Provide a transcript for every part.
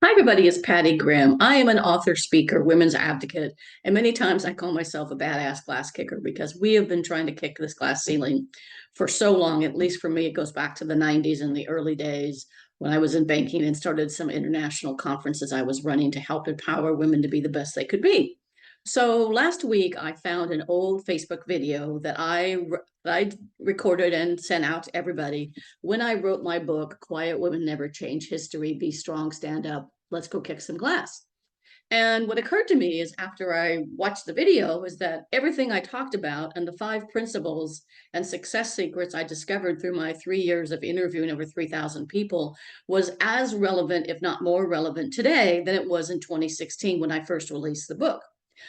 Hi, everybody. It's Patty Grimm. I am an author, speaker, women's advocate, and many times I call myself a badass glass kicker because we have been trying to kick this glass ceiling for so long. At least for me, it goes back to the 90s and the early days when I was in banking and started some international conferences I was running to help empower women to be the best they could be. So last week, I found an old Facebook video that I recorded and sent out to everybody when I wrote my book, Quiet Women Never Change History, Be Strong, Stand Up, Let's Go Kick Some Glass. And what occurred to me is after I watched the video is that everything I talked about and the five principles and success secrets I discovered through my 3 years of interviewing over 3,000 people was as relevant, if not more relevant today than it was in 2016 when I first released the book.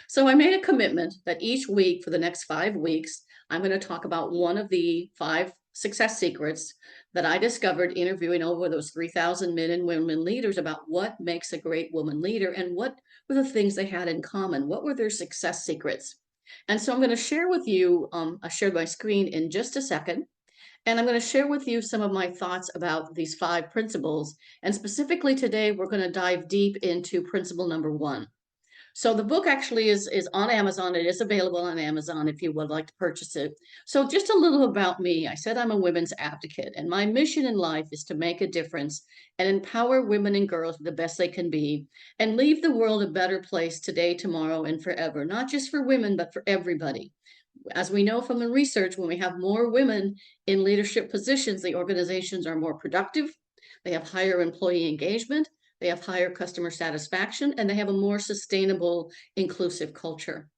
So I made a commitment that each week for the next 5 weeks, I'm going to talk about one of the five success secrets that I discovered interviewing over those 3,000 men and women leaders about what makes a great woman leader and what were the things they had in common. What were their success secrets? And so I'm going to share with you, I shared my screen in just a second, and I'm going to share with you some of my thoughts about these five principles. And specifically today, we're going to dive deep into principle number one. So the book actually is on Amazon. It is available on Amazon if you would like to purchase it. So just a little about me. I said I'm a women's advocate, and my mission in life is to make a difference and empower women and girls the best they can be and leave the world a better place today, tomorrow, and forever, not just for women, but for everybody. As we know from the research, when we have more women in leadership positions, the organizations are more productive, they have higher employee engagement, they have higher customer satisfaction, and they have a more sustainable, inclusive culture.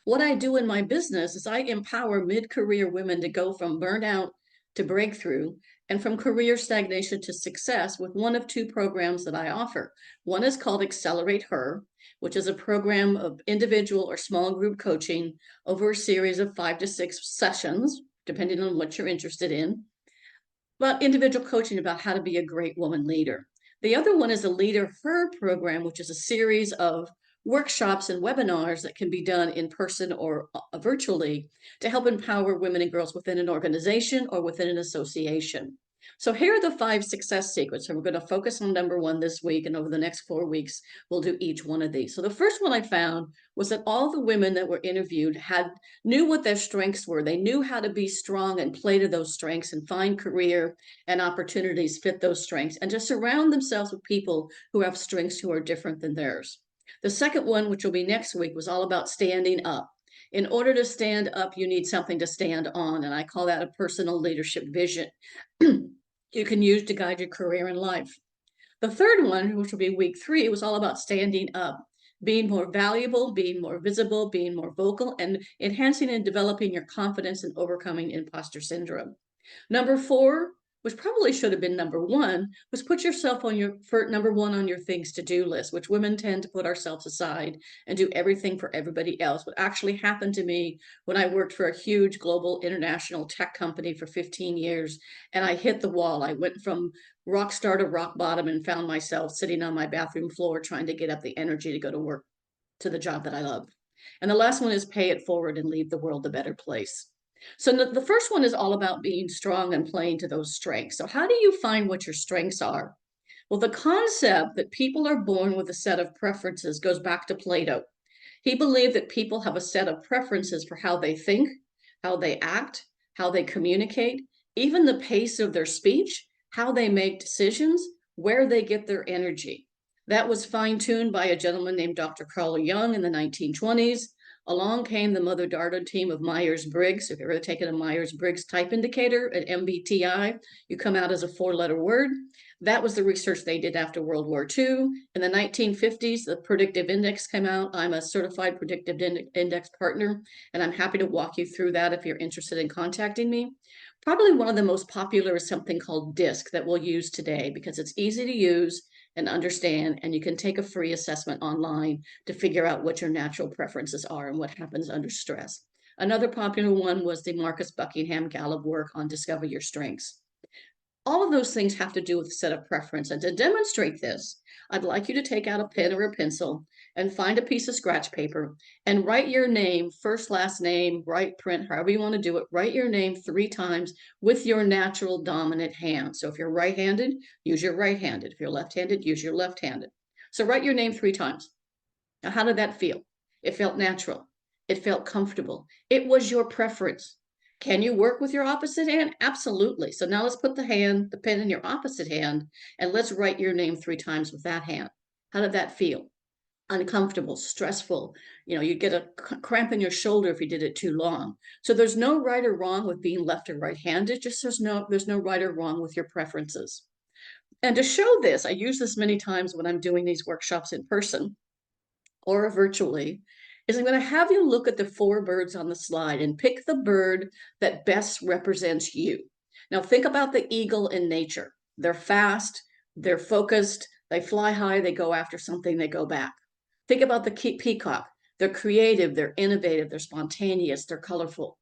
What I do in my business is I empower mid-career women to go from burnout to breakthrough and from career stagnation to success with one of two programs that I offer. One is called Accelerate Her, which is a program of individual or small group coaching over a series of 5 to 6 sessions, depending on what you're interested in, but individual coaching about how to be a great woman leader. The other one is a Leader Her program, which is a series of workshops and webinars that can be done in person or virtually to help empower women and girls within an organization or within an association. So here are the five success secrets, and we're going to focus on number one this week, and over the next 4 weeks, we'll do each one of these. So the first one I found was that all the women that were interviewed knew what their strengths were. They knew how to be strong and play to those strengths and find career and opportunities fit those strengths and to surround themselves with people who have strengths who are different than theirs. The second one, which will be next week, was all about standing up. In order to stand up, you need something to stand on, and I call that a personal leadership vision you can use to guide your career and life. The third one, which will be week 3, was all about standing up, being more valuable, being more visible, being more vocal, and enhancing and developing your confidence and overcoming imposter syndrome. Number 4, which probably should have been number 1, was put yourself on your for number 1 on your things to do list, which women tend to put ourselves aside and do everything for everybody else. What actually happened to me when I worked for a huge global international tech company for 15 years and I hit the wall. I went from rock star to rock bottom and found myself sitting on my bathroom floor trying to get up the energy to go to work to the job that I love. And the last one is pay it forward and leave the world a better place. So the first one is all about being strong and playing to those strengths. So how do you find what your strengths are? Well, the concept that people are born with a set of preferences goes back to Plato. He believed that people have a set of preferences for how they think, how they act, how they communicate, even the pace of their speech, how they make decisions, where they get their energy. That was fine-tuned by a gentleman named Dr. Carl Jung in the 1920s. Along came the mother-daughter team of Myers-Briggs. If you've ever taken a Myers-Briggs type indicator, an MBTI, you come out as a 4-letter word. That was the research they did after World War II. In the 1950s, the predictive index came out. I'm a certified predictive index partner, and I'm happy to walk you through that if you're interested in contacting me. Probably one of the most popular is something called DISC that we'll use today because it's easy to use and understand, and you can take a free assessment online to figure out what your natural preferences are and what happens under stress. Another popular one was the Marcus Buckingham Gallup work on Discover Your Strengths. All of those things have to do with a set of preference. And to demonstrate this, I'd like you to take out a pen or a pencil and find a piece of scratch paper and write your name, first, last name, right print, however you want to do it. Write your name 3 times with your natural dominant hand. So if you're right-handed, use your right-handed. If you're left-handed, use your left-handed. So write your name 3 times. Now, how did that feel? It felt natural. It felt comfortable. It was your preference. Can you work with your opposite hand? Absolutely. So now let's put the pen in your opposite hand, and let's write your name 3 times with that hand. How did that feel? Uncomfortable, stressful. You'd get a cramp in your shoulder if you did it too long. So there's no right or wrong with being left or right-handed. Just there's no right or wrong with your preferences. And to show this, I use this many times when I'm doing these workshops in person or virtually, is I'm going to have you look at the 4 birds on the slide and pick the bird that best represents you. Now think about the eagle in nature. They're fast, they're focused, they fly high, they go after something, they go back. Think about the peacock. They're creative, they're innovative, they're spontaneous, they're colorful.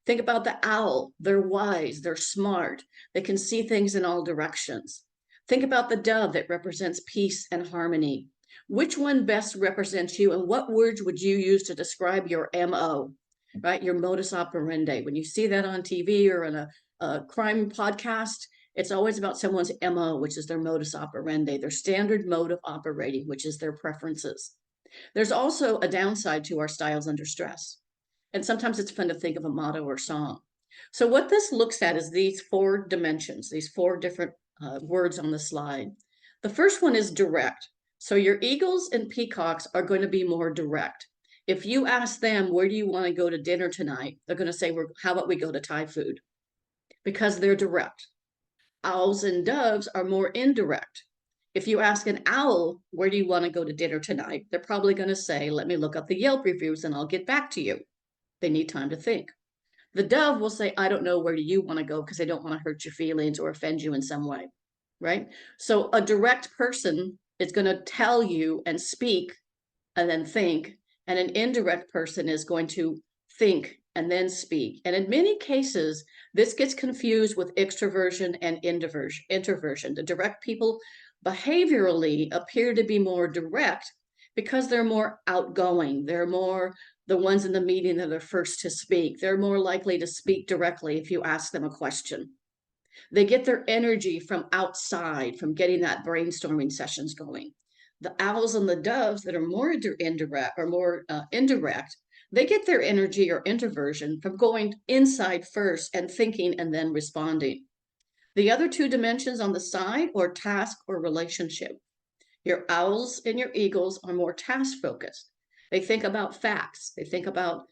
Think about the owl. They're wise, they're smart, they can see things in all directions. Think about the dove that represents peace and harmony. Which one best represents you, and what words would you use to describe your MO, right? Your modus operandi. When you see that on TV or in a crime podcast, it's always about someone's MO, which is their modus operandi, their standard mode of operating, which is their preferences. There's also a downside to our styles under stress. And sometimes it's fun to think of a motto or song. So what this looks at is these 4 dimensions, these 4 different words on the slide. The first one is direct. So your eagles and peacocks are going to be more direct. If you ask them, where do you want to go to dinner tonight? They're going to say, how about we go to Thai food? Because they're direct. Owls and doves are more indirect. If you ask an owl, where do you want to go to dinner tonight? They're probably going to say, let me look up the Yelp reviews and I'll get back to you. They need time to think. The dove will say, I don't know, where do you want to go? Because they don't want to hurt your feelings or offend you in some way, right? So a direct person is going to tell you and speak and then think, and an indirect person is going to think and then speak. And in many cases, this gets confused with extroversion and introversion. The direct people behaviorally appear to be more direct because they're more outgoing. They're more the ones in the meeting that are first to speak. They're more likely to speak directly if you ask them a question. They get their energy from outside, from getting that brainstorming sessions going. The owls and the doves that are more indirect or more indirect, they get their energy or introversion from going inside first and thinking and then responding. The other 2 dimensions on the side are task or relationship. Your owls and your eagles are more task focused. They think about facts. They think about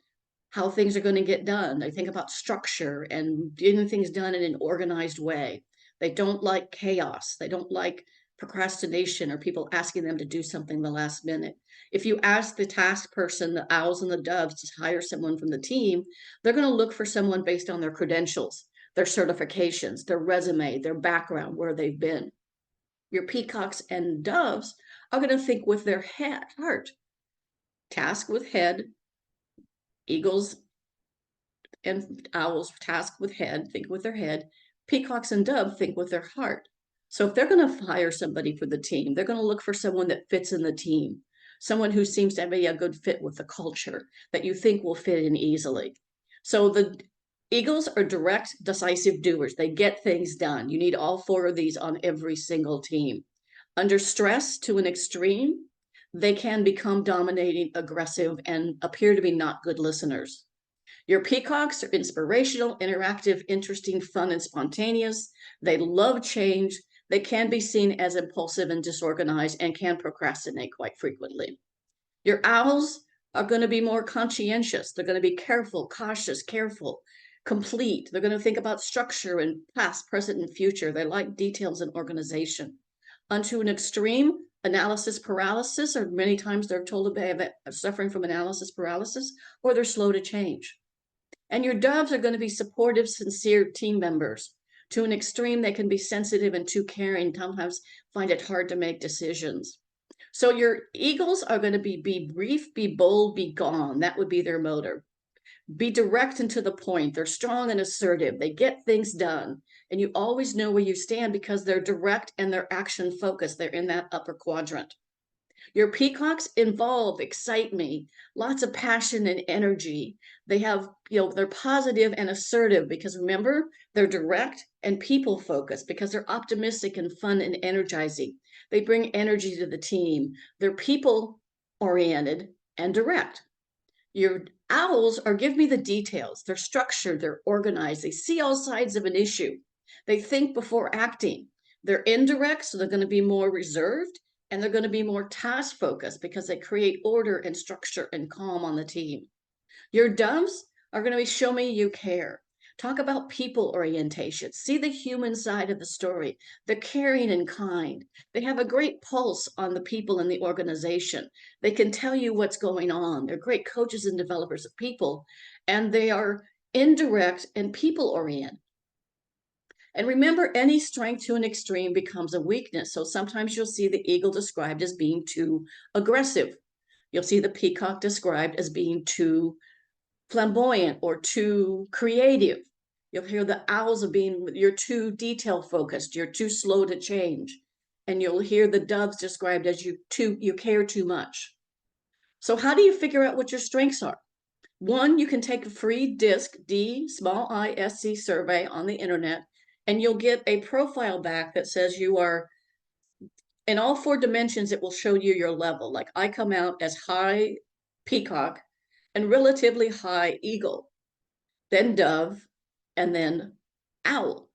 how things are going to get done. They think about structure and getting things done in an organized way. They don't like chaos. They don't like procrastination or people asking them to do something the last minute. If you ask the task person, the owls and the doves, to hire someone from the team, they're going to look for someone based on their credentials, their certifications, their resume, their background, where they've been. Your peacocks and doves are going to think with their heart. Task with head. Eagles and owls task with head, think with their head. Peacocks and doves think with their heart. So if they're going to hire somebody for the team, they're going to look for someone that fits in the team, someone who seems to be a good fit with the culture, that you think will fit in easily. So the eagles are direct, decisive doers. They get things done. You need all 4 of these on every single team. Under stress to an extreme, they can become dominating, aggressive, and appear to be not good listeners. Your peacocks are inspirational, interactive, interesting, fun, and spontaneous. They love change. They can be seen as impulsive and disorganized and can procrastinate quite frequently. Your owls are going to be more conscientious. They're going to be careful, cautious, careful, complete. They're going to think about structure and past, present, and future. They like details and organization. Unto an extreme, analysis paralysis, or many times they're told they're suffering from analysis paralysis, or they're slow to change. And your doves are going to be supportive, sincere team members. To an extreme, they can be sensitive and too caring, sometimes find it hard to make decisions. So your eagles are going to be brief, be bold, be gone. That would be their motor. Be direct and to the point. They're strong and assertive. They get things done. And you always know where you stand because they're direct and they're action focused. They're in that upper quadrant. Your peacocks involve, excite me, lots of passion and energy. They have, they're positive and assertive because remember, They're direct and people focused because they're optimistic and fun and energizing. They bring energy to the team. They're people oriented and direct. Your owls are give me the details. They're structured, they're organized, they see all sides of an issue. They think before acting. They're indirect, so they're going to be more reserved, and they're going to be more task focused because they create order and structure and calm on the team. Your doves are going to be show me you care. Talk about people orientation. See the human side of the story. They're caring and kind. They have a great pulse on the people in the organization. They can tell you what's going on. They're great coaches and developers of people, and they are indirect and people oriented. And remember, any strength to an extreme becomes a weakness. So sometimes you'll see the eagle described as being too aggressive. You'll see the peacock described as being too flamboyant or too creative. You'll hear the owls of being, you're too detail focused, you're too slow to change. And you'll hear the doves described as you care too much. So how do you figure out what your strengths are? One, you can take a free DISC, D-I-S-C survey on the internet, and you'll get a profile back that says you are, in all 4 dimensions, it will show you your level. Like I come out as high peacock and relatively high eagle, then dove, and then owl.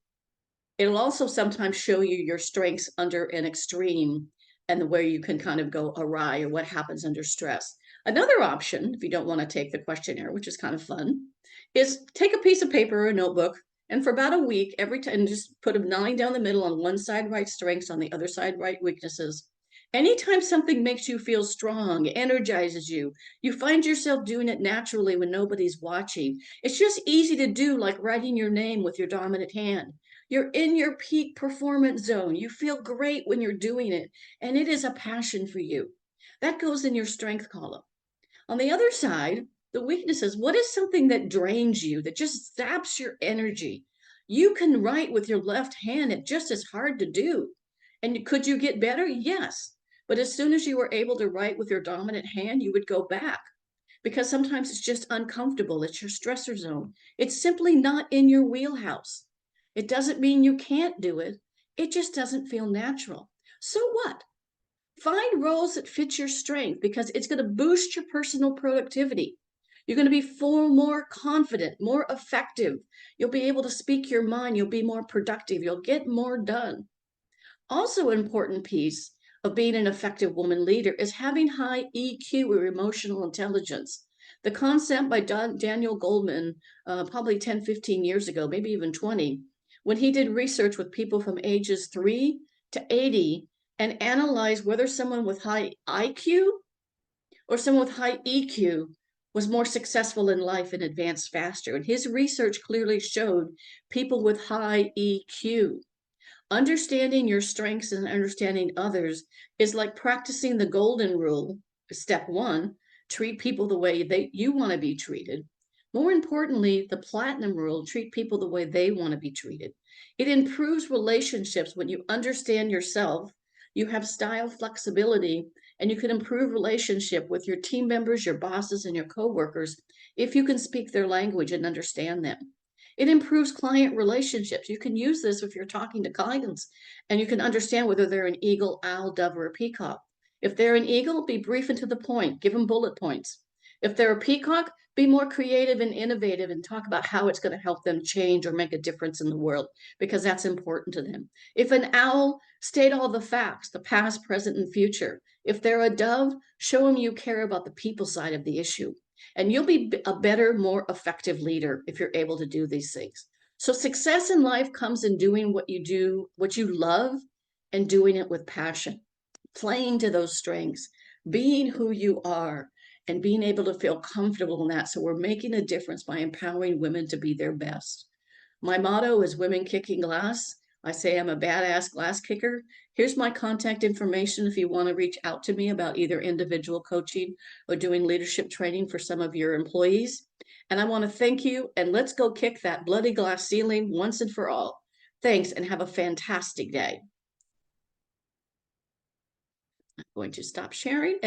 It'll also sometimes show you your strengths under an extreme and where you can kind of go awry or what happens under stress. Another option, if you don't want to take the questionnaire, which is kind of fun, is take a piece of paper or a notebook, and for about a week, every time, just put a line down the middle. On one side, write strengths, on the other side, write weaknesses. Anytime something makes you feel strong, energizes you, you find yourself doing it naturally when nobody's watching. It's just easy to do, like writing your name with your dominant hand. You're in your peak performance zone. You feel great when you're doing it, and it is a passion for you. That goes in your strength column. On the other side, the weaknesses, what is something that drains you, that just zaps your energy? You can write with your left hand, it's just as hard to do. And could you get better? Yes. But as soon as you were able to write with your dominant hand, you would go back because sometimes it's just uncomfortable. It's your stressor zone. It's simply not in your wheelhouse. It doesn't mean you can't do it. It just doesn't feel natural. So what? Find roles that fit your strength because it's going to boost your personal productivity. You're going to be far more confident, more effective. You'll be able to speak your mind. You'll be more productive. You'll get more done. Also, an important piece of being an effective woman leader is having high EQ or emotional intelligence. The concept by Daniel Goleman, probably 10, 15 years ago, maybe even 20, when he did research with people from ages 3 to 80 and analyzed whether someone with high IQ or someone with high EQ was more successful in life and advanced faster. And his research clearly showed people with high EQ. Understanding your strengths and understanding others is like practicing the golden rule. Step 1, treat people the way you want to be treated. More importantly, the platinum rule, treat people the way they want to be treated. It improves relationships when you understand yourself, you have style flexibility, and you can improve relationship with your team members, your bosses, and your coworkers if you can speak their language and understand them. It improves client relationships. You can use this if you're talking to clients and you can understand whether they're an eagle, owl, dove, or a peacock. If they're an eagle, be brief and to the point, give them bullet points. If they're a peacock, be more creative and innovative and talk about how it's going to help them change or make a difference in the world because that's important to them. If an owl, state all the facts, the past, present, and future. If they're a dove, show them you care about the people side of the issue. And you'll be a better, more effective leader if you're able to do these things. So success in life comes in doing what you do, what you love, and doing it with passion, playing to those strengths, being who you are, and being able to feel comfortable in that. So we're making a difference by empowering women to be their best. My motto is women kicking glass. I say I'm a badass glass kicker. Here's my contact information if you want to reach out to me about either individual coaching or doing leadership training for some of your employees. And I want to thank you, and let's go kick that bloody glass ceiling once and for all. Thanks, and have a fantastic day. I'm going to stop sharing.